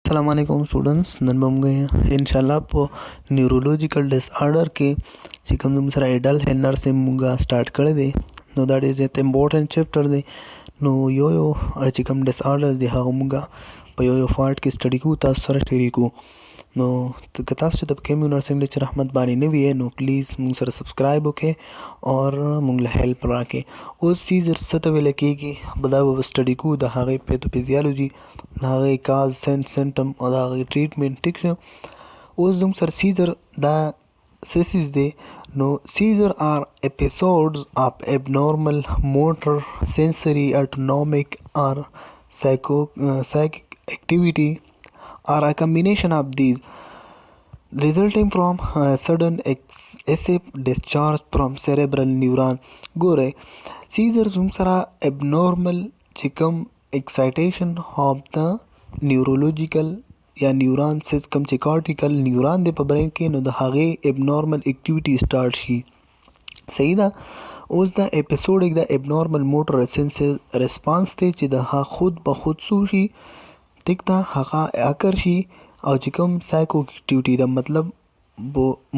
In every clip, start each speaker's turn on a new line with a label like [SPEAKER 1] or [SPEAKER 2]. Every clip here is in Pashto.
[SPEAKER 1] السلام علیکم سټوډنټس، نن به موږ ان شاء الله په نیورولوژیکل ډیس آرډر کې چې کوم زموږ سره ایډل هینر سیم موږ سٹارټ کړی دی، نو دا ډیر زیات امپورټنټ چپټر دی. نو یو چې کوم ډیس آرډر دی هغه موږ په یو فارټ کې سټډي کوو، تاسو سره شریکو. نو که تاسو چې د کیمیو نرسنګ لیکچر احمد باندې نه وي نو پلیز موږ سره سبسکرایب وکړئ اور موږ له هیلپ راکړئ. اوس سیزر څه ته ویل کېږي دا به سټډي کوو، د هغې پیتوفیزیالوجي، د هغې کاز، سمټم او د هغې ټریټمنټ. ټیک شه، اوس زموږ سره سیزر دا څه څیز دی؟ نو سیزر آر episodes of abnormal motor, sensory, autonomic or psychic activity or a combination of these resulting from sudden excessive discharge from cerebral neuron. ګوره سیزر زموږ سره abnormal چې کوم excitation of the neurological یا نیوران کوم چې کارټیکل نیوران دی په برین کې، نو د هغې ابنارمل اکټیویټي سٹارټ شي. صحیح ده. اوس دا اپیسوډک د ابنارمل موټر ریسپانس دی چې د خود به خود سو شي، ټیک ده، هغه اکر شي. او چې کوم سایکو اکټیویټي دا مطلب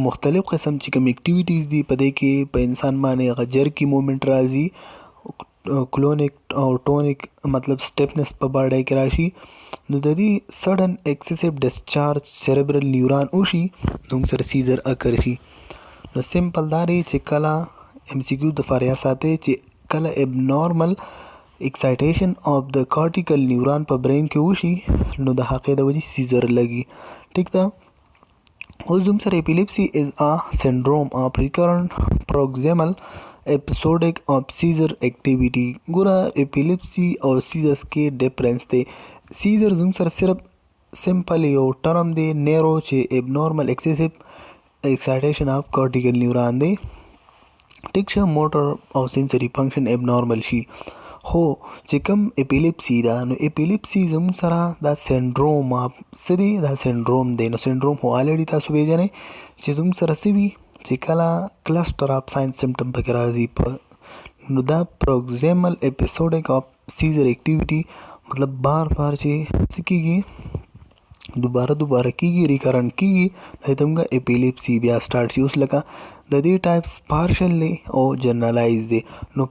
[SPEAKER 1] مختلف قسم چې کوم اکټیویټیز دي په دې کې په انسان باندې هغه جرکی مومنټ راځي، کلونیک او ټونیک مطلب سټیپنس په باډی کې راشي. نو د دې سډن ایکسیسیو ډسچارج سیریبرل نیوران وشي نو موږ سره سیزر اکر شي. نو سمپل دا دی چې کله ایم سی کیو د فاریا ساتي چې کله ابنارمل ایکسایټیشن اف د کارټیکل نیوران په برین کې وشي نو د هغې د وجې سیزر لګي. ټیک ده. اوس زموږ سره اپیلیپسي از ا سنډروم اف ریکرنٹ پروکسیمل episodic of seizure activity. ګوره اپیلیپسي او سیزرز کې ډیفرنس دی. سیزر زموږ سره صرف سمپل یو ټرم دی نیرو چې ابنارمل ایکسیسیو ایکسایټیشن اف کارټیکل نیوران دی. ټیک شه، موټر او سینسری فنکشن ابنارمل شي. خو چې کوم اپیلیپسي ده نو اپیلیپسي زموږ سره دا سنډروم اف څه دی؟ دا سنډروم دی. نو سنډروم خو الریډي تاسو پیژنئ چې زموږ سره څه وي چې کله کلسټر اف ساين سمټم پکې راځي نو دا پروکسیمل اپیسوډک اف سیزر اکټیویټي مطلب بار چې څه کېږي دوباره کېږي، ریکرنٹ کېږي، نو ته موږ اپیلیپسي بیا سٹارټ شي. اوس لکه د دې ټایپس پارشل دی او جنرالایز دی. نو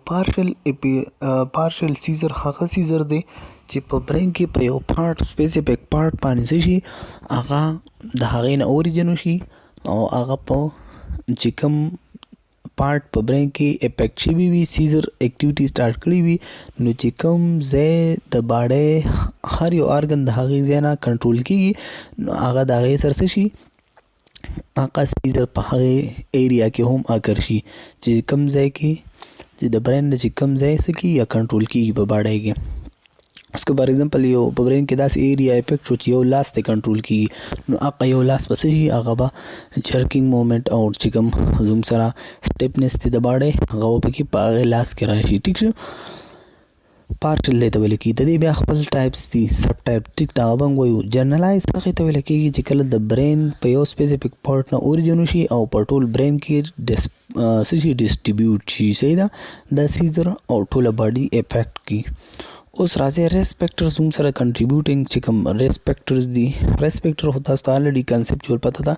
[SPEAKER 1] پارشل سیزر هغه سیزر دی چې په برین کې په یو پارټ سپیسیفیک پارټ باندې څه شي هغه د هغې نه اوریجن وشي او هغه په چې کوم پارټ په برین کې افیکټ شوي وي، سیزر اکټیویټي سٹارټ کړي وي، نو چې کوم ځای د باډۍ هر یو ارګن د هغې ځای نه کنټرول کېږي نو هغه د هغې سره څه شي هغه سیزر په هغې ایریا کې هم اکر شي چې کوم ځای کې چې د برین نه چې کوم ځای څه کېږي یا کنټرول کېږي په باډۍ کې. اوس که فار ایگزامپل یو په برین کې داسې ایریا افیکټ شو چې یو لاس ته کنټرول کېږي نو هغه یو لاس به څه شي هغه به جرکینګ مومنټ او چې کوم زموږ سره سټیپنس دی د باډۍ هغه به پکې په هغې لاس کې راشي. ټیک شه، پارشل دی ته ویل کېږي. د دې بیا خپل ټایپس دي، سب ټایپ. ټیک ده، هغه به هم وایو. جنرالایز هغې ته ویل کېږي چې کله د برین په یو سپیسیفیک پارټ نه اوریجن وشي او په ټول برین کې څه شي ډسټریبیوټ شي. صحیح ده، دا سیزر او ټوله باډي افیکټ کړي. اوس راځي ریسپیکټرز زموږ سره کنټریبیوټینګ چې کوم ریسپیکټرز دي. ریسپیکټر خو تاسو ته الریډي کنسپچوال پته ده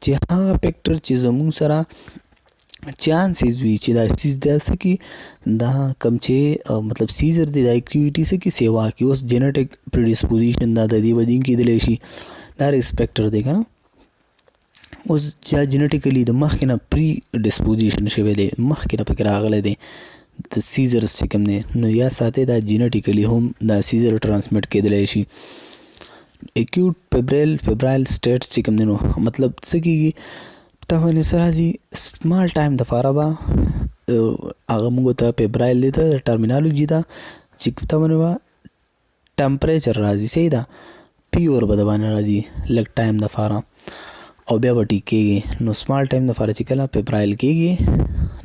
[SPEAKER 1] چې هغه فیکټر چې زموږ سره چانسز وي چې دا سیز دا څه کي دا کوم چې مطلب سیزر دی دا اکټیویټي څه کي سیوا کي. اوس جینیټک پریډسپوزیشن دا د دې وجې کېدلی شي، دا ریسپیکټر دی که نه. اوس چا جینیټیکلی د مخکې نه پری ډسپوزیشن شوی دی، مخکې نه پکې راغلی دی د سیزرز چې کوم دی نو یا ساتي دا جینیټیکلی هم دا سیزر ټرانسمیټ کېدلی شي. اکیوټ فیبرایل سټیټس چې کوم دی نو مطلب څه کېږي تفاعل سره راځي سمال ټایم دپاره به هغه موږ ته فیبرایل دی ته ټرمینالوجي ده چې تمنه به ټمپریچر راځي. صحیح ده، پیور به د باندې راځي لږ ټایم دپاره او بیا به ټیک کېږي. نو سمال ټایم دپاره چې کله فیبرایل کېږي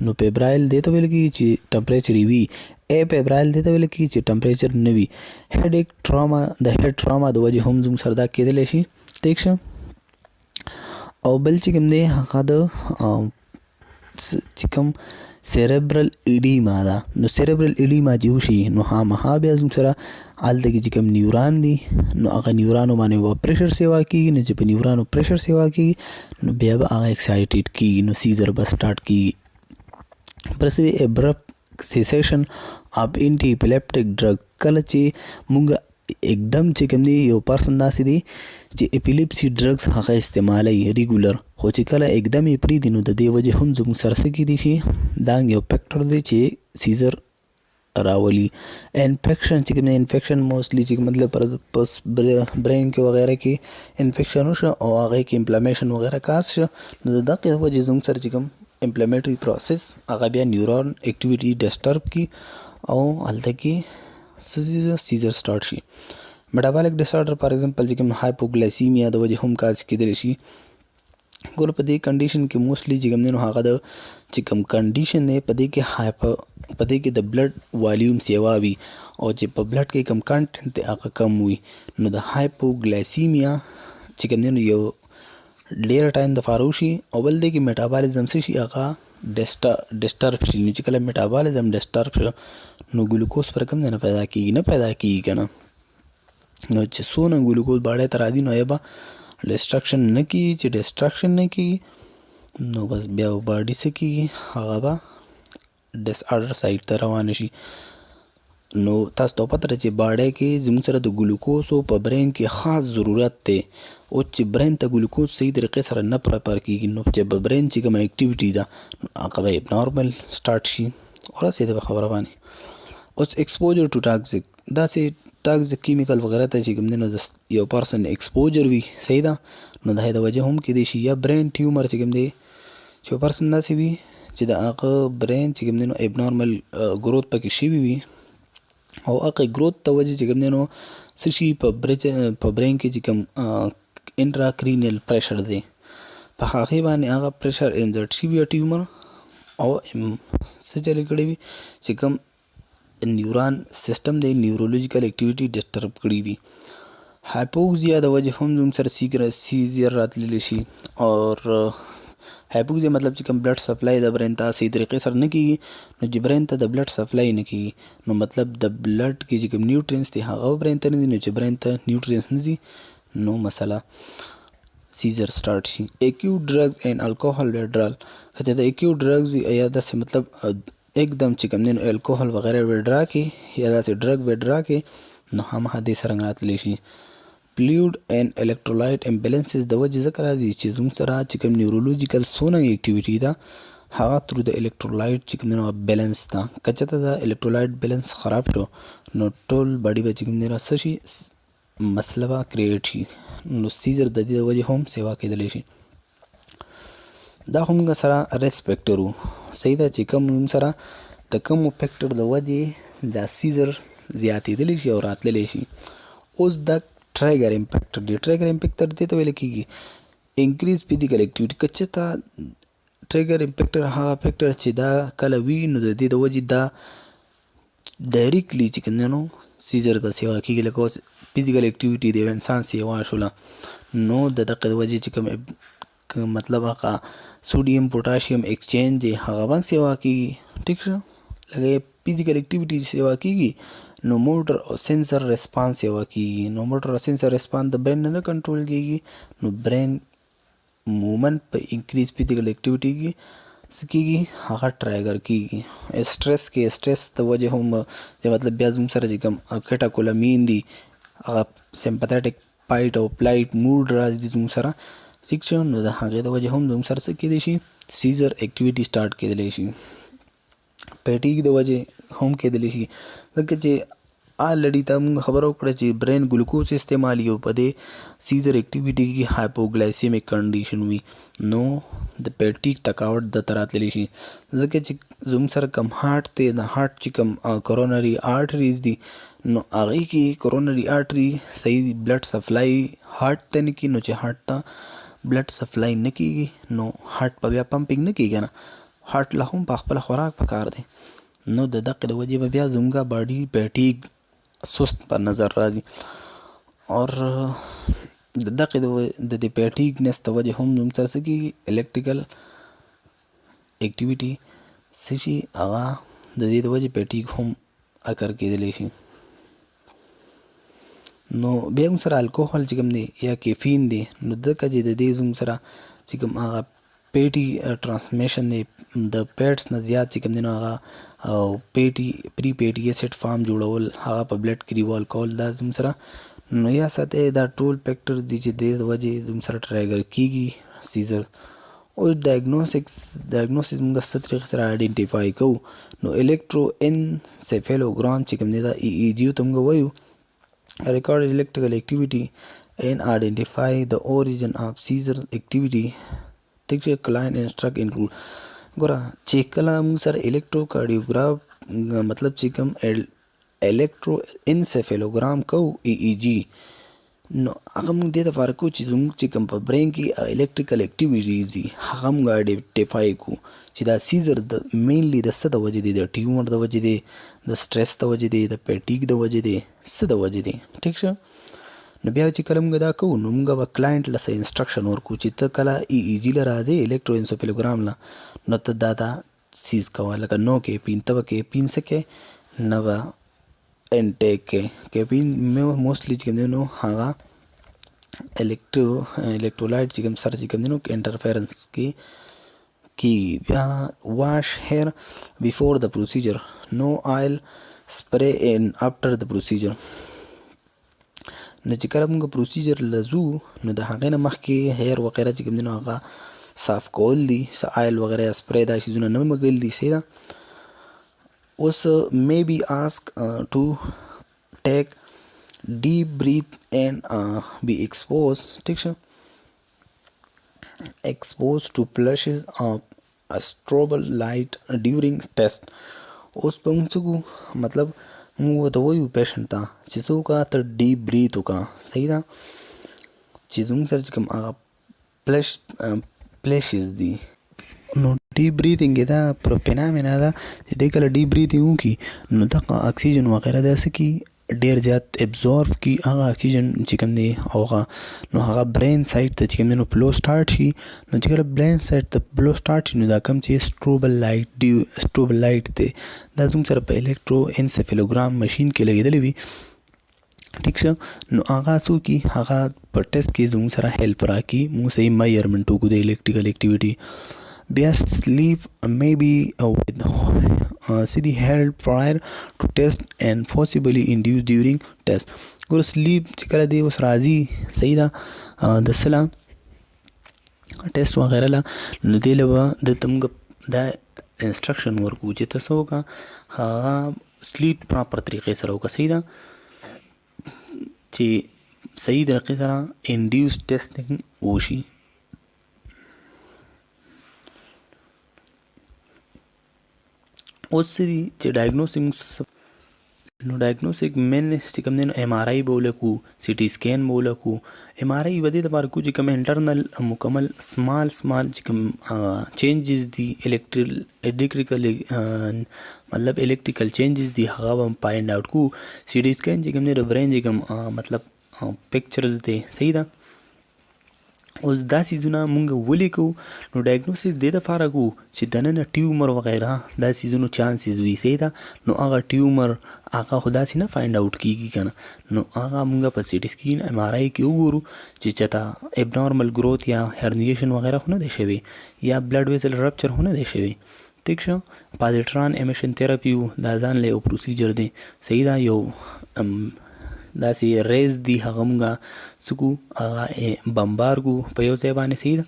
[SPEAKER 1] نو فیبرایل دی ته ویل کېږي چې ټمپریچر وي، ای فیبرایل دی ته ویل کېږي چې ټمپریچر نه وي. هیډیک ټراما د هیډ ټراما د وجې هم زموږ سره دا کېدلی شي. ټیک شه، او بل چې کوم دی هغه د چې کوم سیریبرل ایډیما ده. نو سیریبرل ایډیما چې وشي نو خامخا بیا زموږ سره هلته کې چې کوم نیوران دي نو هغه نیورانو باندې به پریشر سیوا کېږي. نو چې په نیورانو پریشر سیوا کېږي نو بیا به هغه ایکسایټډ کېږي نو سیزر به سټارټ کېږي. پرس ابرپټ سیسیشن اف انټي اپیلیپټک ډرګ. کله چې مونږ एकदम چې کوم دی یو پرسن داسې دی چې اپیلیپسي ډرګز هغه استعمالوي ریګولر، خو چې کله एकदम یې پرېږدي نو د دې وجې هم زموږ سره څه کیدی شي دا یو فیکټر دی چې سیزر راولي. انفیکشن چې کوم انفیکشن موستلی چې مطلب پس برین کې وغیره کې انفیکشن وشو او هغه کې انفلامیشن وغیره کار شو نو د دغه وجې زموږ سره چې کوم امپلیمنټری پروسس هغه بیا نیورون اکټیویټي ډسټرب کی او هلته کې سیزر سٹارټ شي. میټابولیک ډس آرډر فار ایگزامپل چې کوم هایپوګلایسیمیا د وجې هم کار کېدلی شي. ګوره په دې کنډیشن کې موستلی چې کوم دی نو هغه د چې کوم کنډیشن دی په دې کې د بلډ والیوم سیوا وي او چې په بلډ کې کوم کنټنټ دی هغه کم وي نو د هایپوګلایسیمیا چې کوم دی نو یو ډیر ټایم د فارو شي او بل دی کې میټابالیزم څه شي هغه ډسټرب شي. نو چې کله میټابالیزم ډسټرب شو نو ګلوکوز پر کوم نه پیدا کیږي کنه نو چې څونه ګلوکوز باډۍ ته راځي نو یا به ډسټرکشن نه کیږي. چې ډسټرکشن نه کیږي نو بس بیا باډي څه کیږي هغه به ډس آرډر سایډ ته روان شي. نو تاسو ته پته ده چې باډۍ کې زموږ سره د ګلوکوز په برین کې خاص ضرورت دی او چې برین ته ګلوکوز صحیح طریقې سره نه پرپر کیږي نو چې په برین چې کوم اکټیویټي ده هغه به نارمل سٹارټ شي. ورسېده به خبره باندې اوس ایکسپوجر ټو ټاکسیک داسې ټاکسیک کیمیکل وغیره ته چې کوم دی نو یو پرسن ایکسپوجر وي صحیح ده نو د هغې د وجې هم کیدی شي یا برین ټیومر چې کوم دی چې یو پرسن داسې وي چې د هغه برین چې کوم دی نو ابنارمل ګروت پکې شوي وي او هغه ګروت ته وجې چې کوم دی نو څه شي په برین کې چې کوم انټراکرینیل پریشر دی په هغې باندې هغه پریشر انزرټ شوي ټیومر او څه چلې کړی وي چې کوم نیوران سسټم دی نیورولوژیکل اکټیویټي ډسټرب کړي وي. هایپوکسیا د وجې هم زموږ سره سیزر راتللی شي اور هایپوکسیا مطلب چې کوم بلډ سپلای د برین ته صحیح طریقې سره نه کیږي نو چې برین ته د بلډ سپلای نه کیږي نو مطلب د بلډ کې چې کوم نیوټرینس دی هغه برین ته نه دي نو چې برین ته نیوټرینس نه دي نو مسله سیزر سٹارټ شي. ایکیوټ ډرګز اینڈ الکوهول ویډرال که د ایکیوټ ډرګز وي یا داسې مطلب एकदम چې کوم دی نو الکوهول وغیره ویډرا کې یا داسې ډرګ ویډرا کې نو هماغه دې سره راتلی شي. فلویډ اینډ الکترولایټ امبیلنسز د وجې ځکه راځي چې زموږ سره چې کوم نیورولوژیکل څونه اکټیویټي ده هغه ترو د الکترولایټ چې کوم دی نو بیلنس ده. که چېرته د الکترولایټ بیلنس خراب شو نو ټول باډي به چې کوم دی څه شي مسله به کریټ شي نو سیزر د دې د وجې هم سیوا کېدلی شي. دا هم موږ سره ریسک فیکټر و صحیح ده چې کوم موږ سره د کومو فیکټر د وجې دا سیزر زیاتېدلی شي او راتللی شي. اوس دا ټریګر امپیکټر دی. ټریګر امپیکټر دې ته ویل کېږي انکریز فزیکل اکټیویټي. که چېرته ټریګر امپیکټر هغه فیکټر چې دا کله وي نو د دې د وجې دا ډایرکټلی چې کوم دی نو سیزر به سیوا کېږي. لکه اوس فزیکل اکټیویټي د یو انسان سیوا شوله نو د دغه د وجې چې کوم مطلب هغه سوډیم پوټاشیم ایکسچینج دی هغه باندې سیوا کېږي. ټیک شو لکه فزیکل اکټیویټي سیوا کېږي نو موټر او سینسر ریسپانس سیوا کېږي. نو موټر او سینسر ریسپانس د برین نه کنټرول کېږي نو برین مومنټ په انکریز فزیکل اکټیویټي کې څه کېږي هغه ټریګر کېږي. سټرس کې سټرس د وجې هم چې مطلب بیا زموږ سره چې کوم کیټاکولامین دي هغه سمپتھیټک فایټ او فلایټ موډ راځي زموږ سره ٹھیک شو نو د هغې د وجې هم زموږ سره څه کېدی شي سیزر اکټیویټي سٹارټ کېدلی شي. پیټیک د وجې هم کېدلی شي ځکه چې آلریډي ته موږ خبره وکړه چې برین ګلوکوز استعمالي او په دې سیزر اکټیویټي کې هایپوګلایسیمیک کنډیشن وي نو د پیټیک تکاوټ د ته راتللی شي. ځکه چې زموږ سره کم هارټ دی د هارټ چې کم کورونري آرټریز دي نو هغې کې کورونري آرټري صحیح بلډ سپلای هارټ ته نه کېږي نو چې هارټ ته بلډ سپلای نه کېږي نو هارټ په بیا پمپینګ نه کېږي نه هارټ له هم په خپله خوراک پکار دی نو د دغې د وجې به بیا زموږ باډي پیټیک سست په نظر راځي اور د دغې د دې پیټیکنس د وجې هم زموږ سره څه کېږي الکټریکل اکټیویټي څه شي هغه د دې د وجې پیټیک هم اکر کېدلی شي. نو بیا موږ سره الکوهل چې کوم دی یا کیفین دی نو ځکه چې د دې زموږ سره چې کوم هغه پیټي ټرانسمیشن دی د پیټس نه زیات چې کوم دی نو هغه پیټي پری پیټي ایسډ فارم جوړول هغه په بلډ کې ریوالو کول دا زموږ سره نو یا ساته دا ټول فیکټر دي چې د وجې زموږ سره ټریګر کیږي سیزر. اوس ډایګنوسس موږ څه طریقې سره آئیډینټیفای کوو نو الکترو انسیفالوګرام چې کوم دی دا EEG ته موږ وایو recorded electrical activity and identify the origin of seizure activity. ٹھیک ہے client instruct include ګوره چې کله موږ سره الکتروکارډیوګراف مطلب چې کوم الکترو انسیفالوګرام کوو EEG نو هغه موږ دې دپاره کوو چې زموږ چې کوم په برین کې الکتریکل اکټیویټیز دي هغه موږ آئیډینټیفای کوو چې دا سیزر د مینلی د څه د وجې دی د ټیومر د وجې دی د سټریس د وجې دی د پیټیک د وجې دی څه د وجې دی. ټیک شه نو بیا چې کله موږ دا کوو نو موږ به کلاینټ له څه انسټرکشن ورکوو چې ته کله EEG له راځې الکترو انسیفالوګرام له نو ته دا سیز کوه لکه نو کیپین ته به کیپین څه کې نه به انټیک کې کیپین موسټلی چې کوم دی نو هغه الکټرولایټ چې کوم سره چې کوم دی نو انټرفیرنس کې بیا واش هیر بیفور د پروسیجر نو آیل سپری ان افټر د پروسیجر نو چې کله موږ پروسیجر لزو نو د هغې نه مخکې هیر وغیره چې کوم دی نو هغه صاف کول دي څه آیل وغیره سپری دا شیزونه نه مګل دي صحیح ده. اوس maybe ask to take deep breath and be exposed ٹھیک شه exposed to flashes of a strobe light during test. اوس په موږ څه کوو مطلب موږ ورته وایو پیشنټ ته چې څه وکړه ته ډیپ بریث وکړه صحیح ده چې زموږ سره چې کوم هغه فلیشز دي نو ډیپ بریثینګ دا فینامنا ده چې دی کله ډیپ بریثینګ وکړي نو دغه اکسیجن وغیره داسې کي ډیر زیات ابزورب کی هغه اکسیجن چې کوم دی او نو هغه برین سایډ ته چې کوم دی نو فلو سټارټ شي نو چې کله برین سایډ ته فلو سټارټ شي نو دا کوم چې سټروبل لایټ دی دا زموږ سره په الکترو انسیفالوګرام مشین کې لګېدلی وي. ٹھیک شه نو هغه څه وکړي هغه په ټیسټ کې زموږ سره هیلپ راکړي موږ صحیح میجرمنټ وکړو د الکټریکل اکټیویټي. بیا sleep may be with city held prior to test and possibly induced during test. ګور sleep چې کله دی اوس راځي صحیح ده د سلا ټیسټ وغیره له نو دی له به د ته موږ دا انسټرکشن ورکوو چې ته څه وکړه هغه سلیپ پراپر طریقې سره وکړه صحیح ده چې صحیح طریقې سره انډیوس ټیسټینګ وشي. اوس څه دي چې ډایګنوسټک نو ډایګنوسټک مین چې کوم دی نو MRI به ولکو CT سکین به ولکو. MRI به دې دپاره کوو چې کوم انټرنل مکمل سمال چې کوم چینجز دي الکټریکل مطلب الکټریکل چینجز دي هغه به فایند آوټ کوو. CT سکین چې کوم دی د برین چې کوم مطلب پکچرز دی صحیح ده. اوس دا سیزونه مونږ ولیکو نو ډایګنوسس دې دپاره کوو چې دننه ټیومر وغیره دا سیزونو چانسز وي صحیح ده نو هغه ټیومر هغه خو داسې نه فایند آوټ کیږي که نه نو هغه مونږ په CT سکین MRI کې وګورو چې چېرته ابنارمل گروث یا هرنیشن وغیره خو نه دی شوی یا بلډ ویسل رپچر خو نه دی شوی. ٹھیک شه پازیټران امیشن تھراپي دا ځان له یو پروسیجر دی صحیح ده یو داسې ریز دي هغه مونږه څه کوو هغه بمبار کوو په یو ځای باندې صحیح ده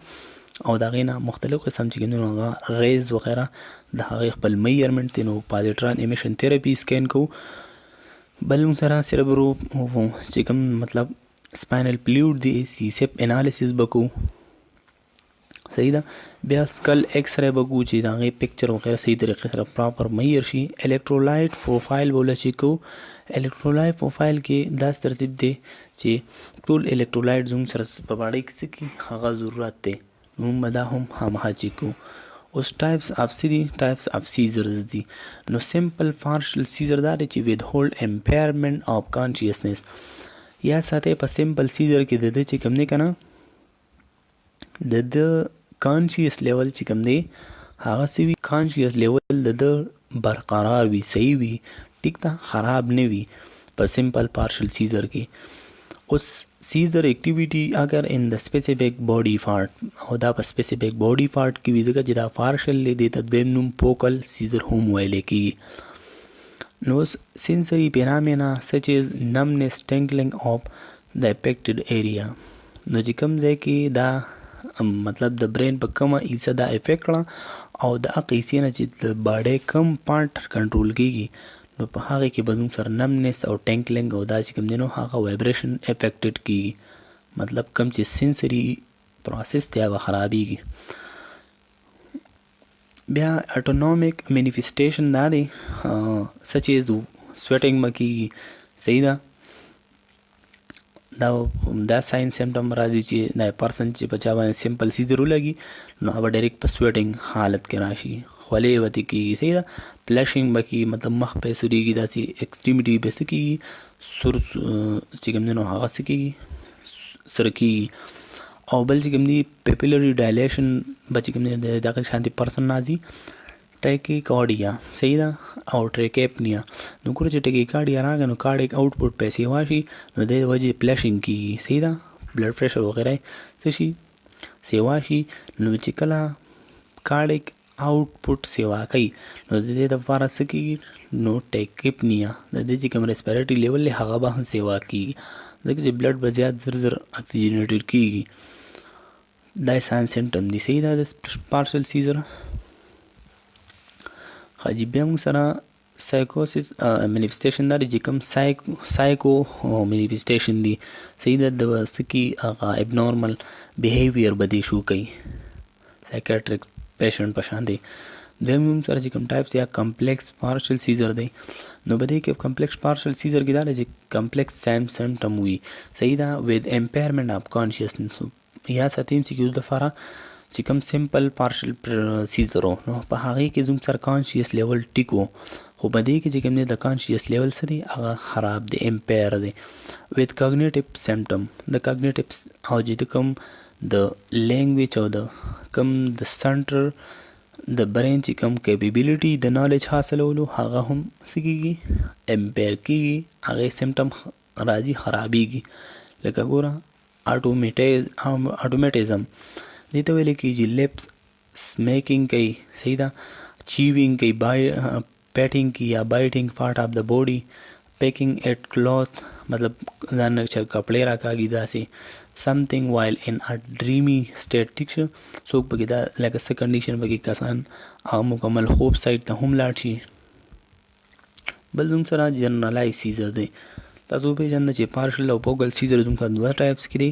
[SPEAKER 1] او د هغې نه مختلف قسم چې کوم دی نو هغه ریز وغیره د هغې خپل میجرمنټ دی نو پازیټران امیشن تھراپي سکین کوو. بل مونږ سره سیربرو چې کوم مطلب سپاینل فلویډ دی CSF انالیسس به کوو صحیح ده. بیا سکل ایکس رے به کوو چې د هغې پکچر وغیره صحیح طریقې سره پراپر میجر شي. الکټرولایټ پروفایل به ولچې کوو. الکټرولایټ پروفایل کې داسې ترتیب دی چې ټول الکټرولایټ زموږ سره په باډۍ کې څه کي هغه ضرورت دی نو موږ به دا هم هماغه چیک کوو. اوس ټایپس اف څه دي ټایپس اف سیزرز دي نو سمپل پارشل سیزر دا دی چې ود هولډ امپیرمنټ اف کانشیسنس یا ساتئ په سمپل سیزر کې د ده چې کوم دی که نه د ده کانشیس لیول چې کوم دی
[SPEAKER 2] هغه څه وي کانشیس لیول د برقرار وي، صحیح وي، ټیک ده، خراب نه وي په سمپل پارشل سیزر کې. اوس سیزر اکټیویټي اگر ان د سپیسیفیک باډي پارټ او دا په سپیسیفیک باډي پارټ کې وي ځکه چې دا پارشل دی د دویم نوم فوکل سیزر هم ویلی کېږي. نو سینسری پیرامینا سچ از نمنس ټینګلنګ اف د افیکټډ ایریا. نو چې کوم ځای کې دا مطلب د برین په کومه حصه دا افیکټ کړه او د هغه حصې نه چې د باډۍ کم پارټ کنټرول کېږي نو په هغې کې به موږ سره نمنس او ټینګلنګ او دا چې کوم دی نو هغه وایبریشن افیکټډ کېږي، مطلب کوم چې سینسري پروسس دی هغه خرابېږي. بیا اټونومیک مینیفیسټیشن دا دی سچ از سویټینګ به کېږي، صحیح ده، دا ساين سیمټم راځي چې دا پرسن چې په چا باندې سمپل سیزر ولګي نو هغه ډایرکټ په سویټینګ حالت کې راشي، خولې به ترې کېږي، صحیح ده، پلشینګ به کېږي، مطلب مخ به یې سوریږي، داسې ایکسټریمټي به څه کېږي سور چې کوم دی نو هغه څه کېږي سره کېږي. او بل چې کوم دی پیپلري ډایلیشن به چې کوم دی دغه شانتي پرسن راځي. ټیکیکارډیا، صحیح ده، او ټریکیپنیا. نو ګوره چې ټیکیکارډیا راغی نو کارډیک آوټپوټ پیسې واشي نو د دې وجې پلشینګ کېږي، صحیح ده، بلډ پریشر وغیره څه شي سیوا شي. نو چې کله کارډیک آوټپوټ سیوا کوي نو د دې دپاره څه کېږي نو ټیکیپنیا د دې چې کوم ریسپیریټري لیول دی هغه به هم سیوا کېږي ځکه چې بلډ به زیات زر زر اکسیجنیټډ کېږي. دا ساين سیمټم دی، صحیح ده، د پارشل سیزر. حاجی بیا موږ سره سایکوسس مینیفیسټیشن دا دی چې کوم سایکو مینیفیسټیشن دی، صحیح ده، د څه کې هغه ابنارمل بیهیویر به دې شو کوي سایکیاټریک پیشنټ په شان دی. دویم موږ سره چې کوم ټایپس یا کمپلیکس پارشل سیزر دی نو په دې کې کمپلیکس پارشل سیزر کې دا دی چې کمپلیکس ساين سیمټم وي، صحیح ده، ود امپیرمنټ اف کانشیسنس. یا ساتیم چې کېدو لپاره چې کوم سمپل پارشل سیزر و نو په هغې کې زموږ سره کانشیس لیول ټیک و، خو په دې کې چې کوم دی د کانشیس لیول څه دی هغه خراب دی، امپیر دی. وید کاګنیټیو سیمټم د کاګنیټیو او چې د کوم د لینګویج او د کوم د سنټر د برین چې کوم کیپیبلیټي د نالج حاصلولو هغه هم څه کېږي امپیر کېږي، هغې سیمټم راځي خرابېږي. لکه ګوره اټومیټیزم دې ته ویل کېږي چې لپس سمیکینګ کوي، صحیح ده، چیوینګ کوي، پیټینګ کوي یا بایټینګ پارټ آف د باډي، پیکنګ ایٹ کلوتھ مطلب ځان نه چې کپړې راکاږي داسې، سمثینګ وایل ان ا ډریمي سټیټ. ټیک شو، څوک پکې دا لکه څه کنډیشن پکې کسان هغه مکمل خوب سایډ ته هم لاړ شي. بل زموږ سره جنرالایز سیزر دی. تاسو وپېژنده چې پارشل او فوکل سیزر زموږ سره دوه ټایپس کې دی،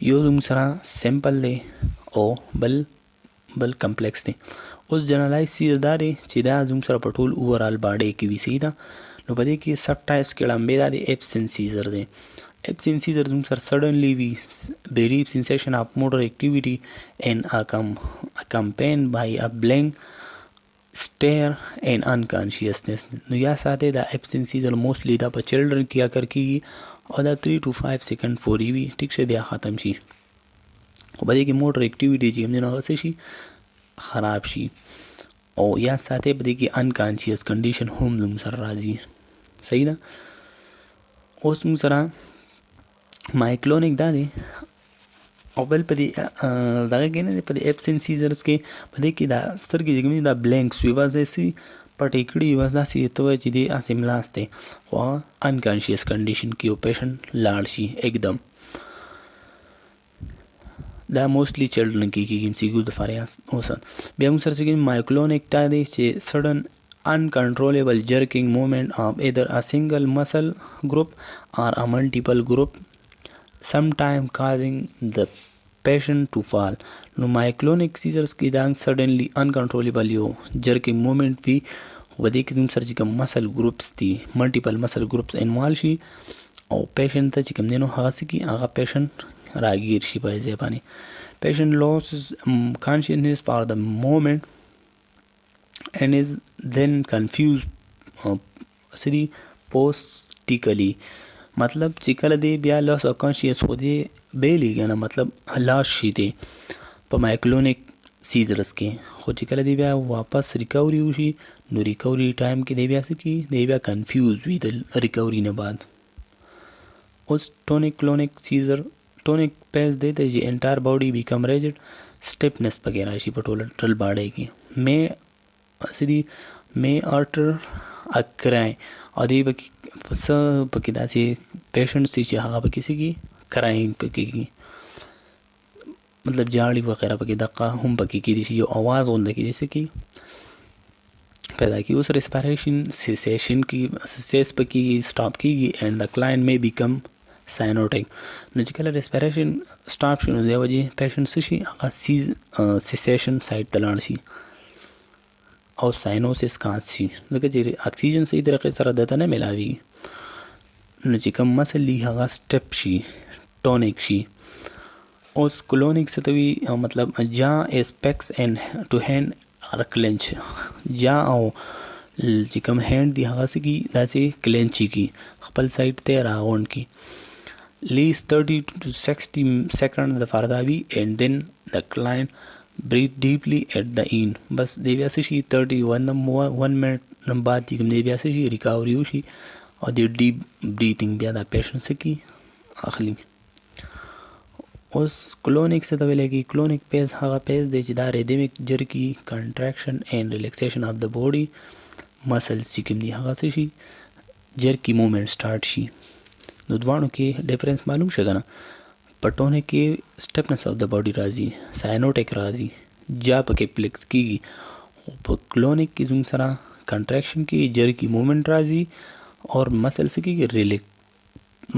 [SPEAKER 2] یو زموږ سره سمپل دی او بل کمپلیکس دی. اوس جنرالایز سیزر دا دی چې دا زموږ سره په ټول اوورال باډۍ کې وي، صحیح ده. نو په دې کې سب ټایپس کې ړمبې دا دی ایبسن سیزر دی. ایبسن سیزر زموږ سره سډنلی وي، بریف سینسیشن اف موټر ایکټیویټي ان اکمپینډ بای ا بلینک سټیر اینڈ انکانشیسنس. نو یا ساتي دا ایبسن سیزر موسټلی دا په چلډرن کې اکر کېږي او دا 3 to 5 سیکنډ پورې وي، ټیک شو، بیا ختم شي. خو په دې کې موټر ایکټیویټي چې کوم دی نو هغه څه شي خراب شي. او یا ساتي په دې کې انکانشیس کنډیشن هم زموږ سره راځي، صحیح ده. اوس موږ سره مایکلونیک دا دی او بل په دې دغه کې نه دی، په دې ایبسن سیزرز کې په دې کې دا سترګې چې کوم دي دا بلینکس وي، بس داسې پټې کړي وي، بس داسې ته وایي چې دی هسې ملاس دی، خو هغه انکانشیس کنډیشن کې یو پیشنټ لاړ شي एकदम. دا موسټلی چلډرن کې کېږي MCQ دپاره. اوس بیا موږ سره چې کوم مایکلونیک دا دی چې سډن uncontrollable jerking movement of either a single muscle group or a multiple group, sometime causing the patient to fall. نو مایکلونیک سیزرز کې دا سډنلی انکنټرولبل یو جرکینګ مومنټ وي، خو په دې کې زموږ سره چې کوم مسل گروپس دي ملټیپل مسل گروپس انوالو شي او پیشنټ ته چې کوم دی نو هغه څه کي هغه پیشنټ راګیر شي په ځای باندې. پیشنټ loses consciousness for the moment and is then confused سری postically. مطلب چې کله دی بیا لاس او کانشیس خو دی بیلی کنه، مطلب لاش شي دی په مایکلونیک سیزرس کې. خو چې کله دی بیا واپس ریکوري وشي نو ریکوري ټایم کې دی بیا څه کی دی بیا کنفیوز وي د ریکوري نه بعد. اوس ټونیک کلونیک سیزر ټونیک پیز دی ته چې انټایر باډي بیکم ریجډ سټیپنس پکې راشي په ټول باډي کې. مې اسدي مې ارټر اکرای او دی پکې داسې پیشنټس چې هغه پکې سګي کراین پکې کی مطلب جاړي وغیرہ پکې دقه هم پکې کېدي شي یو आवाज غونډه کېدي سکی پیدا کی. اوس ریسپیریشن سیسیشن کی سیس پکې سٹاپ کیږي اینڈ د کلاینټ می بیکم ساینوټیک. نو چې کله ریسپیریشن سٹاپ شي نو دی وجه پیشنټ شي هغه سیسیشن سایډ ته لاړ شي او ساینوسس کانس شي ځکه چې اکسیجن صحیح طریقې سره دته نه ملاوي. نو چې کوم مسل دی هغه سټپ شي ټونیک شي. اوس کلونیک څه ته وي مطلب جا اسپیکس اینڈ ټو هینډ ار کلنچ جا او چې کوم هینډ دی هغه څه کی داسې کلنچي کی خپل سایډ ته راغونډ کی لیست 30 to 60 seconds لپاره دا وي اینڈ دین د کلاینټ breathe deeply at the end. بس دی بیا څه شي 1 منټ بعد چې کوم دی بیا څه شي ریکاوري وشي او دی ډیپ بریثینګ بیا دا پیشنټ څه کی اخلي. اوس کلونیک څه ته ویل کېږي کلونیک پیز هغه پیز دی چې دا ریدمیک جرکی کنټراکشن اینڈ ریلیکسیشن اف د باډي مسل چې کوم دی هغه څه شي جرکی موومنټ سٹارټ شي. نو دواړو کې ډیفرنس معلوم شي کنه. پټونه کې سټیپنس اف د باډي راځي ساینوټیک راځي جا پکې پلیکس کیږي. په کلونیک کې زوم سره کنټراکشن کې جرکی موومنٹ راځي اور مسل سے کی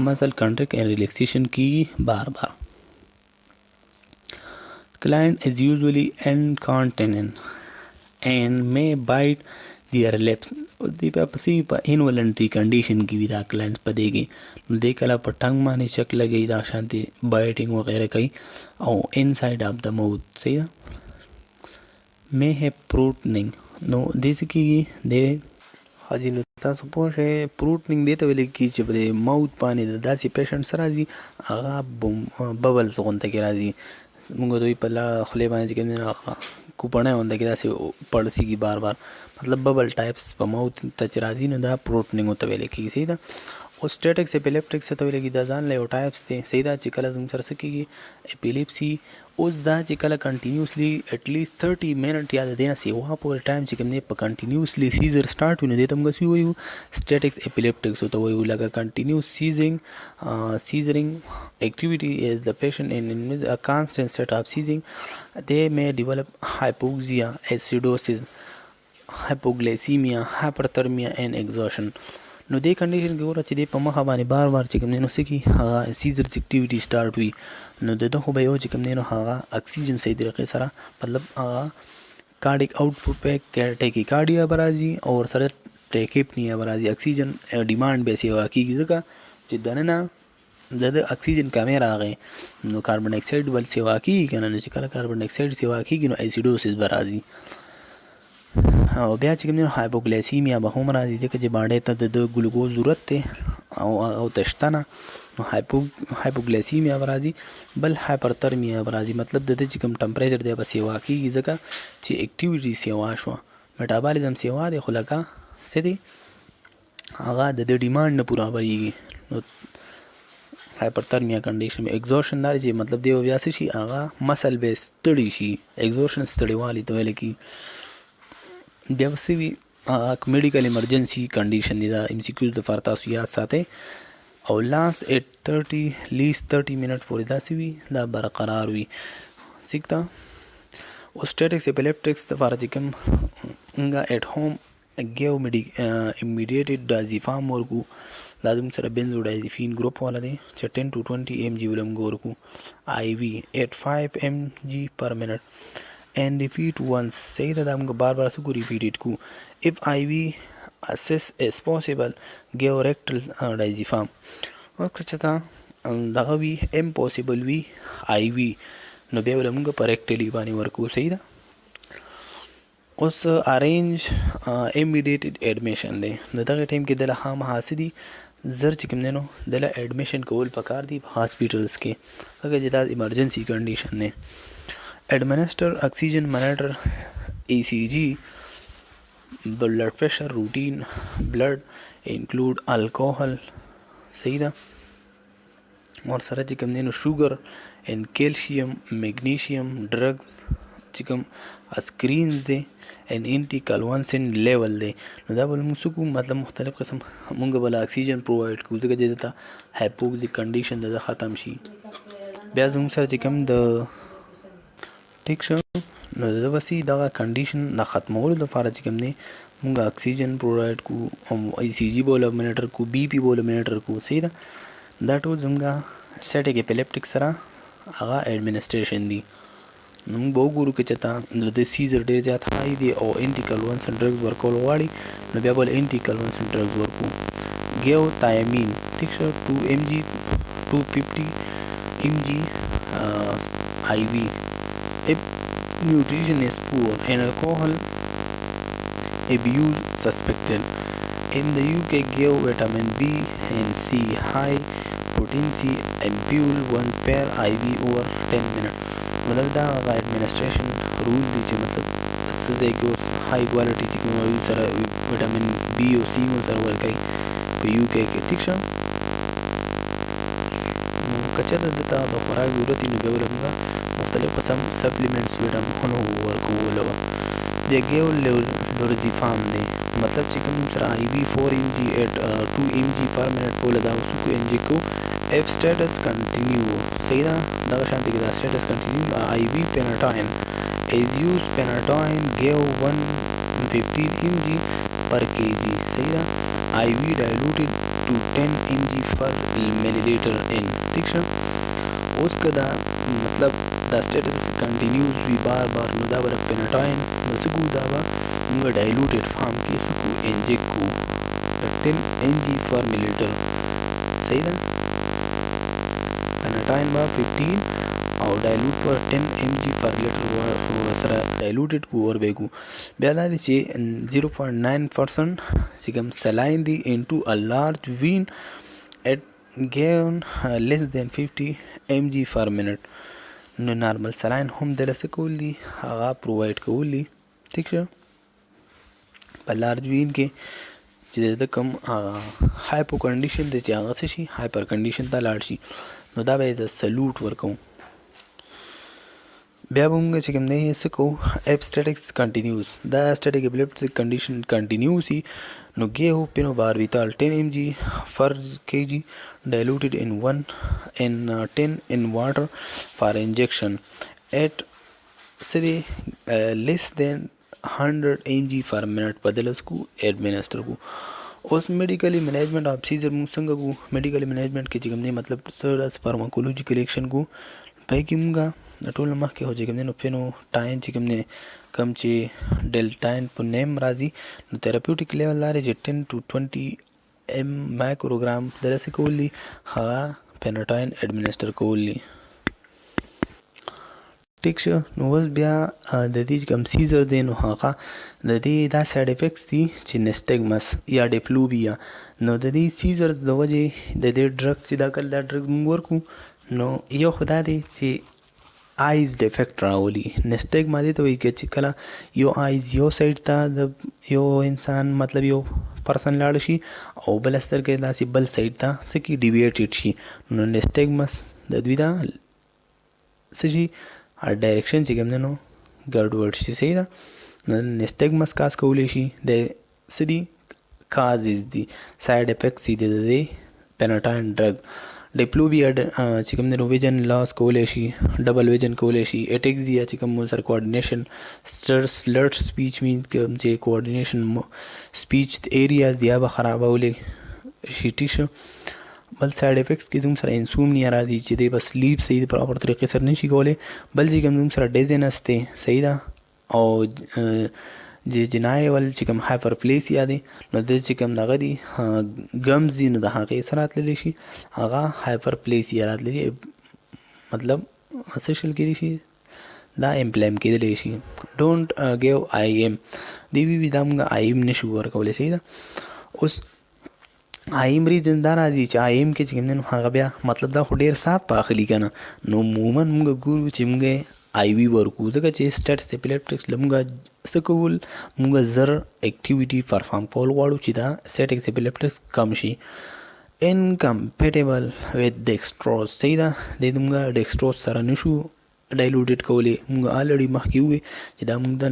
[SPEAKER 2] مسل کنٹریکٹ اینڈ ریلیکسیشن کی بار بار. Client is usually incontinent and may bite their lips. دی په پسې په انولنټري کنډیشن کې وي دا کلاینټ په دی کې نو دی کله په ټنګ باندې چک لګي دا شانتي بایټینګ وغیرہ کوي او انسایډ اف د موت صحیح ده. مې هیپ پروټنینګ نو دې څه کېږي دی
[SPEAKER 1] حاجی نو تاسو پوه شئ پروټنینګ دې ته ویل کېږي چې په موت باندې د داسې پیشنټس راځي هغه ببلز غونډه کې راځي موږ دوی په خولې باندې چې کوم کوپړه غونډه کې داسې پړسیږي بار بار مطلب ببل ټایپس په موت ته چې راځي نو دا پروټنینګ ته ویل کېږي صحیح ده. او سټیټکس اپیلیپټکس ته ویل کېږي دا ځان له یو ټایپس دی صحیح ده چې کله زموږ سره څه کېږي اپیلیپسي اوس دا چې کله کنټینیوسلی اټلیسټ 30 منټ یا د دې نه سیوا پورې ټایم چې کوم دی په کنټینیوسلی سیزر سټارټ وي نو دې ته موږ څه وایو سټیټکس اپیلیپټکس ورته وایو. لکه کنټینیوس seizing activity is the patient in a constant state of seizing. They may develop hypoxia, acidosis, hypoglycemia, hyperthermia and exhaustion. نو دې کنډیشن کې ګوره چې دې په مخه باندې بار بار چې کوم دی نو څه کي هغه سیزرس اکټیویټي سټارټ وي نو د ده خو به یو چې کوم دی نو هغه اکسیجن صحیح طریقې سره مطلب هغه کارډیک آوټپوټ پې ټیکیکارډیا به راځي او ورسره ټیکیپنیا به راځي اکسیجن ډیمانډ به سیوا کېږي ځکه چې دننه د اکسیجن کمې راغی نو کاربن ډای اکسایډ بل سیوا کېږي که نه نو چې کله کاربن ډای اکسایډ سیوا کېږي نو ایسیډوسس به راځي او بیا چې کوم دی نو هایپوګلیسیمیا به هم راځي ځکه چې باډۍ ته د ګلوکوز ضرورت دی او ته شته نه نو هایپوګلیسیمیا به راځي بل هایپرترمیا به راځي مطلب د ده چې کوم ټمپریچر دی به سیوا کېږي ځکه چې اکټیویټي سیوا شوه میټابالیزم سیوا دی خو لکه څه دی هغه د ده ډیمانډ نه پوره بریږي نو هایپرترمیا کنډیشن ایگزوشن دا چې مطلب دی بیا څه شي هغه مسل به ستړي شي ایگزوشن ستړیوالي ته ویل کېږي. بیا به څه وي میډیکل ایمرجنسي کنډیشن دی دا ایم سی کیوز دپاره تاسو یاد ساتئ او لاس ایټ 30 منټ پورې داسې وي دا برقرار وي ٹھیک ده. او سټیټکس اپیلیپټکس دپاره چې کوم موږ ایټ ہوم ګیو امیډیټډ ډازیفام ورکو دا زموږ سره بنزوډایزیپین ګروپ والا دی چې 10 to 20 mg ولمږ ورکو آی وي ایٹ 5 mg پر منټ and repeat once صحیح ده دا موږ بار بار څه کو ریپیټ کو. if IV access is possible give rectal diazepam او که چېرته دغه وي امپوسیبل وي IV نو بیا به موږ په ریکټلي باندې ورکو صحیح ده. اوس ارینج امیډیټډ ایډمیشن دی نو دغه ټایم کې دله خامخا څه دي زر چې کوم دی نو دله ایډمیشن کول پکار دي په هاسپیټلز کې ځکه چې دا ایمرجنسي کنډیشن دی.
[SPEAKER 2] administer oxygen monitor ECG, blood pressure routine, blood include alcohol. صحیح ده. اور سره چې کوم دی نو شوګر and calcium magnesium drugs چې کوم اسکرینز دی and anti convulsant level دی. نو دا به موږ څه کوو مطلب مختلف قسم موږ به اکسیجن پرووایډ کوو ځکه چې دته هایپوکسیک کنډیشن د ختم شي. بیا زموږ سره چې کوم د ټیک شو نو د وسی دغه کنډیشن نه ختمولو لپاره چې کوم دی موږ اکسیجن پرووایډ کوو او ای سی جی بوله مانیټر کوو بی پی بوله مانیټر کوو. صحیح ده. دا ټول زموږ سټیک اپیلیپټیک سره هغه ایڈمنسټریشن دی. نو موږ به وګورو که چېرته د سیزر ډېر زیات های دی او انټي کنولسنټ ډرګز ورکول غواړي نو بیا به انټي کنولسنټ ډرګز ورکوو. ګیو تایمین ټیک شو 2 mg 250 mg IV. If nutrition is poor and alcohol abuse suspected. In the UK, give vitamin B and C high potency ampule 1 per IV over 10 minutes. مطلب دا ایڈمنسټریشن رول دی چې مطلب څه ځای کې اوس های کوالټي چې کوم وایو سره ویټامین بی او سی سره ورکوي په یو کې ټیک شو. نو که چېرته دته د خوراک ضرورت وي نو بیا به موږ مختلف قسم سپلیمنټس ویټامینونه ورکولو. بیا ګیو لورزیفام دی مطلب چې کوم سره آی وی 4 mg at 2 mg per minute بوله دا اوس کو انجیکټ کو. If status continue. صحیح ده. دغه شانتي کې دا status continue IV Phenytoin is used. Phenytoin give 115 mg per kg. صحیح ده. IV diluted to 10 mg per milliliter in. ٹھیک شو. اوس که دا مطلب دا status continues وی بار بار نو دا به Phenytoin مسکو دا به موږ diluted فارم کې سکو انجیکټ کو 10 mg per milliliter. صحیح ده. Phenytoin با 15 او ډایلوټ پر 10 mg پر لیټر سره ډایلوټډ کو اور به کو. بیا دا دی چې 0.9% چې کوم سلاین دی انټو ا لارج وین اٹ given less than 50 mg per minute. نو نارمل سلاین هم دلته کول دي هغه پرووایډ کول دي. ٹھیک شو. په لارج وین کې چې د کوم هایپو کنډیشن دی چې هغه څه شي هایپر کنډیشن ته لاړ شي نو دا به د سلوټ ورکوم. بیا به موږ چې کوم دی څه کوو اف سټیټکس کنټینیوز دا سټیټک اپیلیپټیک کنډیشن کنټینیو سي نو ګیو پینوباربیتال 10 mg per kg diluted in 10 in water for injection at less than 100 mg per minute په دلس کو ایڈمنسټر کو. اوس میډیکلی منیجمنٹ اف سیزر موږ څنګه کو میډیکلی منیجمنٹ کې چې کوم دی مطلب سرس فارماکولوجیکل ایکشن کو پای کې موږ ټول مخکې هو چې کوم دی نو فینوټاین چې کوم دی کم چې ډیلټاین په نیم راځي نو تھراپیوټیک لیول لري چې 10 to 20 مایکروګرام دلته کول دي هغه فینوټاین ایڈمنسټر کول دي. ٹھیک شو. نو اوس بیا د دې کوم سیزر دی نو هغه د دې دا سایډ افیکټس دي چې نسټګمس یا ډیپلوبیا. نو د دې سیزرز د وجې د دې ډرګس چې دا کله دا ډرګ موږ ورکو نو یو خدا دی چې آیز ډیفیکټ راولي. نسټګما دې ته وایي چې کله یو آیز یو سایډ ته د یو انسان مطلب یو پرسن لاړ شي او بل سترګې داسې بل سایډ ته څه کې ډیویټډ شي نو نسټګمس د دوی دا څه شي ډایرکشن چې کوم دی نو ګډوډ شي. صحیح ده. نو نسټګمس کاز کولی شي د څه دي کازز دي سایډ افیکټس دي د دې فینوټاین ډرګ. ډیپلوبیا چې کوم دی نو ویژن لاس کولی شي ډبل ویژن کولی شي. اټیکزیا چې کوم سره کوارډینیشن سلرډ سپیچ مین کوم چې کوارډینیشن سپیچ ایریاز یا به خرابولی شي. ټیک شو. بل سایډ افیکټس کې زموږ سره انسومنیا راځي چې دی به سلیپ صحیح پراپر طریقې سره نشي کولی. بل چې کوم زموږ سره ډیزینس دی. صحیح ده. او جنایول چې کوم هایپر پلیسیا دی نو د چې کوم دغه دی ګمز دي نو د هغې سره راتللی شي هغه هایپر پلیسیا راتللی مطلب څه شل کېدی شي دا امپلایم کېدلی شي. ډونټ ګیو آی ایم دی وی دا موږ آی ایم نشو ورکولی. صحیح ده. اوس آی ایم ریزن دا راځي چې آی ایم کې چې کوم دی نو هغه بیا مطلب دا خو ډېر صاف پاخلي که نه نو عموما موږ ګورو چې موږ آی وی ورکو ځکه چې سټیټس اپیلیپټکس له مونږه څه کول، مونږه زر اکټیویټي پرفارم کول غواړو چې دا سټیټکس اپیلیپټکس کم شي. انکمپیټیبل وذ ډیکسټروز، صحیح ده، د مونږه ډیکسټروز سره نشو ډایلوټډ کولی. مونږ آلریډي مخکې ووی چې دا مونږ د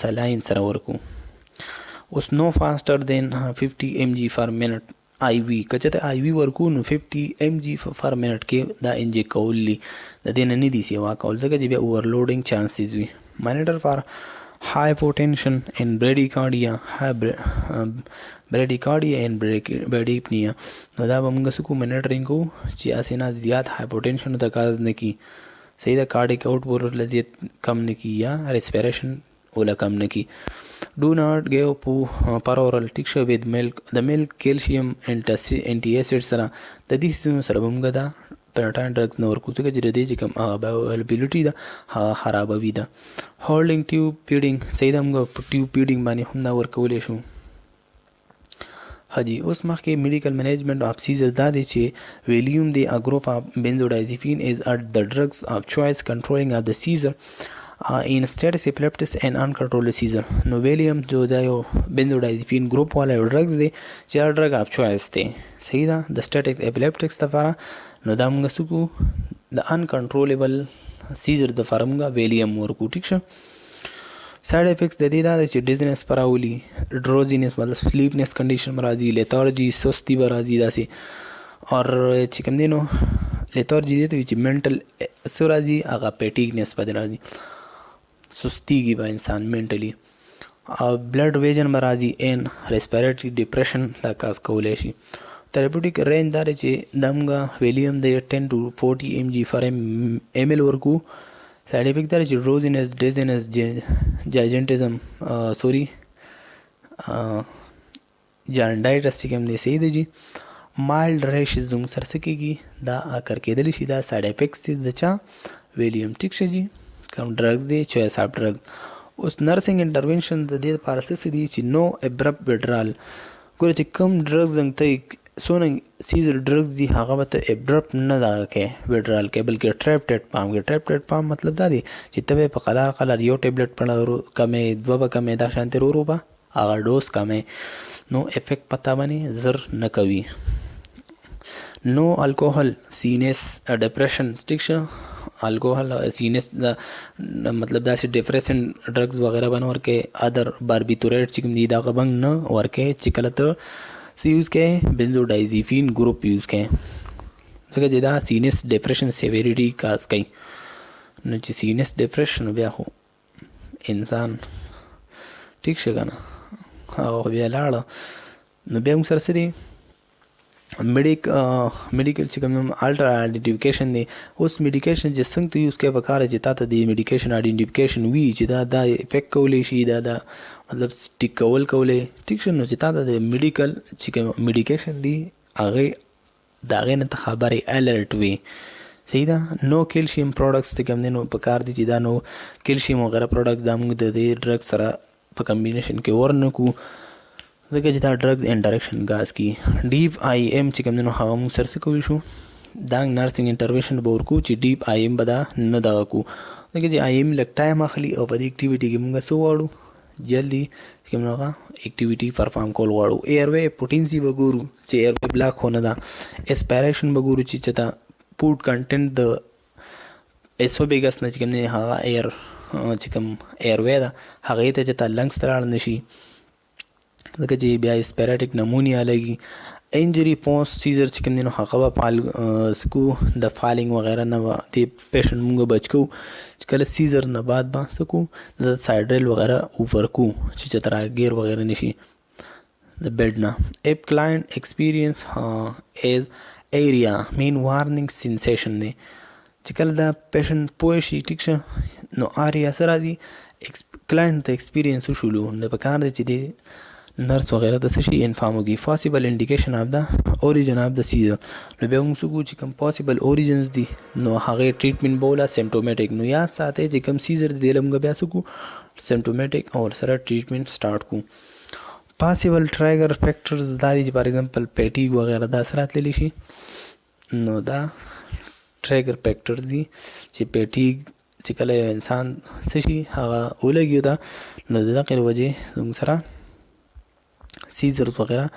[SPEAKER 2] سلاین سره ورکو. اوس نو فاسټر دین 50 mg پر منټ آی وی، که چېرته آی وی ورکو نو 50 mg پر منټ کې دا انجیک کولی، د دې نه نه دي سیوا کول ځکه چې بیا اوورلوډینګ چانسز وي. مانیټر فار high potential in bradycardia, bradycardia and bradypnea. نو دا به موږ څه کوو، منیټرینګ کوو چې هسې نه زیات های پوټینشن ته کاز نه کي، صحیح ده، کارډیک آؤٹ پور لزیت کم نه کی یا ریسپیریشن اوله کم نه کی. ڈو ناٹ گیو پر اورل، ٹھیک شه، ود ملک، د ملک کیلشیم انټي ایسډ سره د دې سیسونو سره به موږ دا پیرټاین ډرګز نه ورکو ځکه چې د دې چې کوم هغه بایوایلیبیلیټي ده هغه خرابوي ده. هولډینګ ټیوب فیډینګ، صحیح ده، موږ په ټیوب فیډینګ باندې هم دا ورکولی شو. حجی اوس مخکې میډیکل منیجمنٹ آف سیزر دا دی چې ویلیوم دی ا ګروپ آف بنزوډایزیپین از د ډرګز آف چوائس کنټرولینګ آف د سیزر ان سټیټس اپلیپټس اینڈ انکنټرول سیزر. نو ویلیوم جو دا یو بنزوډایزیپین ګروپ والا یو ډرګز دی چې دا ډرګ آف چوائس دی، صحیح ده، د سټیټس اپلیپټکس لپاره. نو دا موږ څه کوو، د انکنټرولیبل سیزر دپاره موږ ویلیوم ورکو، ټیک شه. سائڈ افیکٹس د دې دا دی چې ډیزنس به راولي، ډروزینس مطلب سلیپنس کنډیشن به راځي، لیتارجي سستی به راځي داسې، اور چې کوم دی نو لیتارجي دی ته وایي چې منټل څه راځي، هغه پیټیګنس به راځي، سستیږي به انسان منټلی. بلډ ویژن به راځي، این ریسپیریټري ډپریشن دا کاز کولی شي. تھراپیوټیک رینج دا دی چې دا موږ ویلیوم د 10 to 40 mg پر ml ورکو. سائڈ افیکٹ دا چې ډروزینس، ډیزنس، جاجنټزم، سوری جانډایټس چې کوم دی، صحیح دی جی. مایلډ ریشز زموږ سره څه کېږي، دا اکر کېدلی شي، دا سایډ افیکټس دي د چا، ویلیوم، ټیک شه جی. کوم ډرګز دی، چوائس آف ډرګ. اوس نرسنګ انټرونشن د دې لپاره څه دي چې نو ابرپټ وډرال. ګوره چې کوم ډرګز زنګ ته څونه سیزر ډرګز دي هغه به ته ابرپټ نه دغه کې وډرال کې، بلکې ټریپټډ پام کې. ټریپټډ پام مطلب دا دی چې ته به په قلار قلار یو ټیبلټ پړه کمې، دوه به کمې، دا شانتې ورو به هغه ډوز کمې، نو افیکټ پته باندې زر نه کوي. نو الکوهل، سینس، ډپریشن، ټیک شه، الکوهل، سینس مطلب داسې ډپریسنټ ډرګز وغیرہ به نه ورکې. ادر باربیتوریټ چې کوم دي دا غبنګ نه ورکې چې کله ته سی یوز کې بنزوډایزیپین ګروپ یوز کې، ځکه چې دا سینس ډپریشن سیویریټي کاز کوي. نو چې سینس ډپریشن بیا خو انسان ټیک شه که نه، هغه بیا لاړه. نو بیا موږ سره څه دی، میډیکل چې کوم الټرا آیډنټیفیکیشن دی. اوس میډیکیشن چې څنګه ته یوز کوې پکار چې تا ته د میډیکیشن آیډنټیفیکیشن وي چې دا افیکټ کولی شي، دا مطلب سټیک کولی، ټیک شه. نو چې تا ته د میډیکل چې کوم میډیکیشن دی هغې د هغې نه ته خبرې الرټ وي، صحیح ده. نو کیلشیم پروډکټس چې کوم دی نو پکار دي چې دا نو کیلشیم وغیره پروډکټس دا موږ د دې ډرګ سره په کمبینیشن کې ورنه کړو ځکه چې دا ډرګز انټریکشن ګاز کی. ډیپ آی ایم چې کوم دی نو هغه موږ سره څه کولی شو، دا نرسنګ انټروینشن به ورکو چې ډیپ آی ایم به دا نه دغه کړو ځکه چې آی ایم لږ ټایم اخلي او په دې اکټیویټي کې موږ څه غواړو، جلدي چې کوم هغه اکټیویټي پرفارم کول غواړو. ایر وی پوټینسي به ګورو چې ایر وی بلاک خو نه ده. اسپایریشن به ګورو چې چېرته فوډ کنټینټ د ایسوبیګس نه چې کوم دی هغه ایر چې کوم ایر وی ده هغې ته چېرته لنګس ته لاړ نه شي ځکه چې بیا اسپیراټیک نمونیا لګي. انجری پوسټ سیزر چې کوم دی نو هغه به فال سکو د فالینګ وغیره نه به دې پیشنټ مونږ بچ کوو چې کله سیزر نه بعد به څه کوو، د سایډرل وغیره اوپر کوو چې چېرته راګیر وغیره نه شي د بیډ نه. اف کلاینټ ایکسپیرینس ایز ایریا مین وارننګ سینسیشن دی چې کله دا پیشنټ پوه شي، ټیک شه، نو آریا څه راځي، کلاینټ ته ایکسپیرینس وشولو نو پکار دی چې دی نرس وغیرہ ته څه شي انفارم وکړي. پاسبل انډیکیشن آف د اوریجن آف د سیزر. نو بیا موږ څه کوو چې کوم پاسبل اوریجنز دي نو هغې ټریټمنټ به وله سیمټومیټک. نو یاد ساتئ چې کوم سیزر دی دی له موږ بیا څه کوو سیمټومیټک او ورسره ټریټمنټ سټارټ کوو. پاسبل ټریګر فیکټرز دا دي چې فار ایگزامپل پیټیګ وغیره دا سره راتللی شي. نو دا ټریګر فیکټرز دي چې پیټیګ چې کله یو انسان څه شي هغه ولګي ته نو د دغې وجې زموږ سره سیزرز وغیره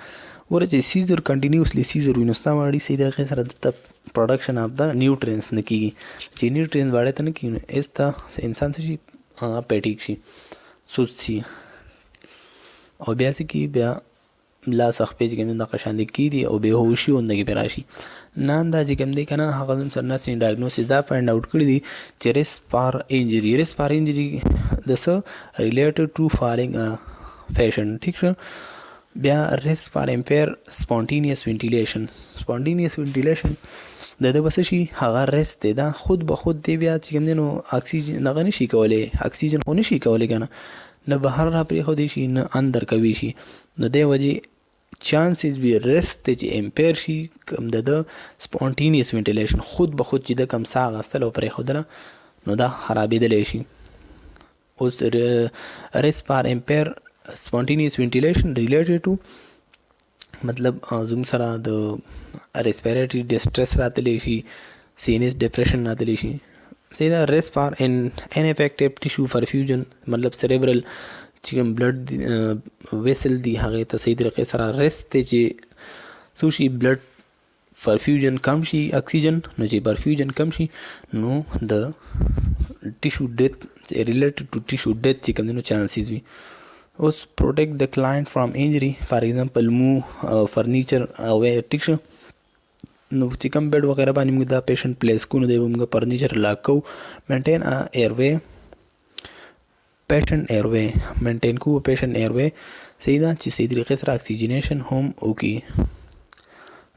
[SPEAKER 2] ګوره چې سیزر کنټینیوسلی سیزر وي نو ستا باډي صحیح طریقې سره دلته پروډکشن آف د نیوټرینس نه کېږي چې نیوټرینس باډي ته نه کېږي نو ایس ته انسان څه شي هغه پیټیک شي سست شي او بیا څه کېږي بیا لاس خپې چې کوم دغه شان دي کېږي او بېهوشي غوندې پرې راشي نن دا چې کوم دی که نه هغه زموږ سره نرسینګ ډایګنوسس دا فایند آوټ کړي دي چې ریسک فار انجري د څه ریلیټډ ټو فالینګ فیشن ٹھیک شو بیا ریسک فار امپیر سپونټینیس وینټیلیشن د ده به څه شي هغه ریسک دی دا خود به خود دی بیا چې کوم دی نو اکسیجن دغه نه شي کولی اکسیجن خو نه شي کولی که نه نه بهر را پرېښودی شي نه اندر کوي شي نو دې وجې چانسز وي ریسک دی چې امپیر شي کوم د ده سپونټینیس وینټیلیشن خود به خود چې د کوم ساه اخیستل او پرېښودله نو دا خرابېدلی شي اوس ریسک فار امپیر spontaneous ventilation related to مطلب زموږ سره د ریسپیریټري ډسټرس راتلی شي سینس ډپریشن راتلی شي صحیح ده ریسک فار انافیکټیو ټیشو پرفیوژن مطلب سریبرل چې کوم بلډ ویسل دي هغې ته صحیح طریقې سره ریسک دی چې څه شي بلډ پرفیوژن کم شي اکسیجن نو چې پرفیوژن کم شي نو د ټیشو ډیث ریلیټډ ټو ټیشو ډیث چې کوم دی نو چانسز وي اوس پروټیکټ د کلاینټ فرام انجری فار ایگزامپل مو فرنیچر اوی ټیک شو نو چې کوم بیډ وغیره باندې موږ دا پیشنټ پلیس کوو نو دی به موږ فرنیچر لاک کوو مینټین ایروے پیشنټ ایروے مینټین کوو پیشنټ ایروے صحیح ده چې صحیح طریقې سره اکسیجنیشن هم وکړي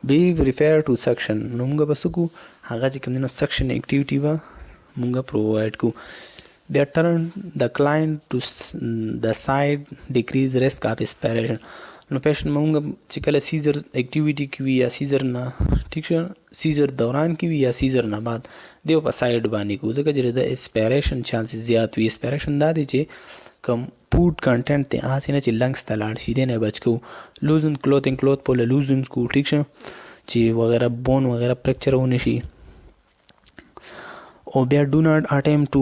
[SPEAKER 2] بی پریفیر ټو سکشن نو موږ به څه کوو هغه چې کوم دی نو سکشن ایکټیویټي به موږ پرووایډ کوو بیا ټرن د کلاینټ ټو د سایډ ډیکریز ریسک آف اسپیریشن نو پیشنټ مونږ چې کله سیزر ایکټیویټي کې وي یا سیزر نه ټیک شو سیزر دوران کې وي یا سیزر نه بعد دیو په سایډ باندې کوو ځکه چې د اسپیریشن چانسز زیات وي اسپیریشن دا دی چې کم فوډ کنټینټ دی هسې نه چې لنګس ته لاړ شي دی نه بچ کوو لوزن کلوت پوله لوزن کوو ټیک شو چې وغیره بون وغیره فریکچر ونه شي او بیا ډو ناٹ اټیم ټو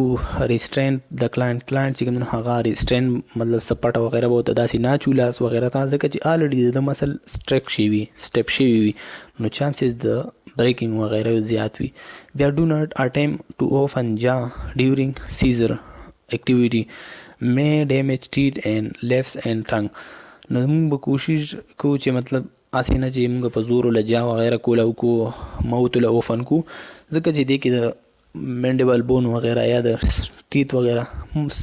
[SPEAKER 2] ریسټرین د کلاینټ چې کوم هغه ریسټرین مطلب سپاټه وغیره به ورته داسې نه اچو لاس وغیره ته ځکه چې آلریډي د مسل سټیپ شوي وي نو چانسز د بریکینګ وغیره زیات وي بیا ډو ناٹ اټیم ټو اوپن جا ډیورینګ سیزر ایکټیویټي مے ډیمیج ټیټ اینڈ لیفس اینڈ ټنګ نو موږ به کوشش کوو چې مطلب هسې نه چې موږ په زور له جا وغیره کوله وکړو موت له اوپن کوو ځکه چې دې کې د مینډیبل بون وغیره یا د ټیت وغیره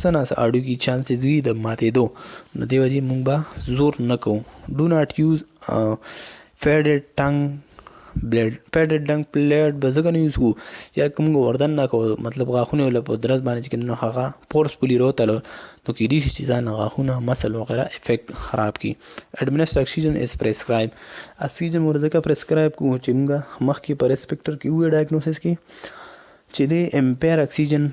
[SPEAKER 2] څه نه څه اډو کې چانسز وي د ماتېدو نو دې وجې موږ به زور نه کوو ډو ناٹ یوز فیډډ ټنګ بلیډ به ځکه نه یوز کوو یا که موږ وردن نه کوو مطلب غاښونه یې په درز باندې چې نو هغه فورسفولي راوتلو نو کېدای شي چې ځان غاښونه مسل وغیره افیکټ خراب کړي ایډمنسټر اکسیجن از پرسکرایب اکسیجن ورځکه پرسکرایب کوو چې موږ مخکې په ریسپیکټر کې ووایو ډایګنوسس کې چې د امپیر اکسیجن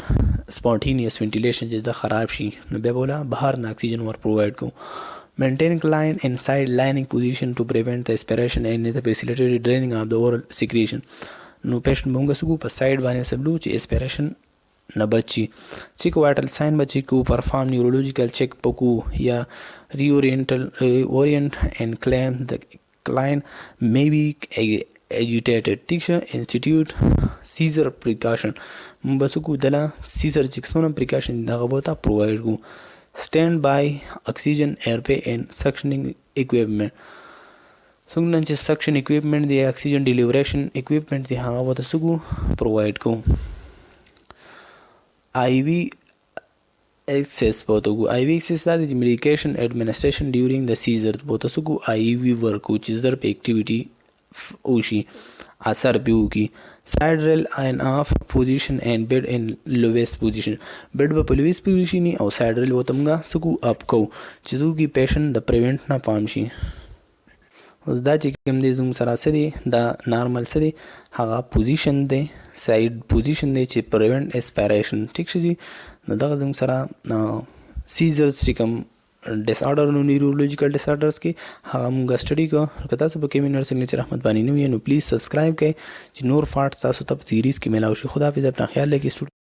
[SPEAKER 2] سپونټینیس وینټیلیشن چې د خراب شي نو بیا بوله بهر نه اکسیجن ور پرووایډ کوو مینټین کلاین انسایډ لایننګ پوزیشن ټو پریوینټ د اسپیریشن اینڈ د فیسیلیټیټ ډریننګ آف د اورل سیکریشن نو پیشنټ موږ څه کوو په سایډ باندې سبلو چې اسپیریشن نه بچي چیک وایټل ساین بچي کوو پرفارم نیورولوجیکل چیک پکو یا اورینټ اینڈ کلیم د کلاین may be agitated ٹھیک شو انسټیټیوټ سیزر پریکاشن موږ به څه کوو دله سیزر چې څونه پریکاشن دي هغه به ورته پرووایډ کوو سټینډ بای اکسیجن ایروے اینڈ سکشننګ اکوپمنټ څنګه چې سکشن اکوپمنټ دی اکسیجن ډیلیوریشن اکوپمنټ دی هغه ورته څه کوو پرووایډ کوو آئی وی ایکسس بہت ہوگا آئی وی ایکسس دا دی میڈیکیشن ایڈمنسٹریشن ڈیورنگ دا سیزر بہت سکو آئی وی ورک ہو چیزر پہ ایکٹیویٹی اوشی اثر بھی ہوگی سائڈ ریل اینڈ آف پوزیشن اینڈ بیڈ ان لویسٹ پوزیشن بیڈ پہ لویسٹ پوزیشن ہی اور سائڈ ریل وہ تمگا سکو اپ کو چیزوں کی پیشنٹ دا پریونٹ نہ پامشی اوس دا چې کوم دی زموږ سره څه دی دا نارمل څه دی هغه پوزیشن دی سایډ پوزیشن دی چې پریونټ اسپیریشن ټیک شي جی نو دغه زموږ سره سیزرز چې کوم ډس آرډر نو نیورولوجیکل ډس آرډرز کې هغه موږ سټډي کوو که تاسو په کیمین نرسنګ لیکچر احمد بانی نو پلیز سبسکرایب کړئ چې نور پارټس تاسو ته په سیریز کې ملاو شي خدا حافظ اپنا خیال رکھیے.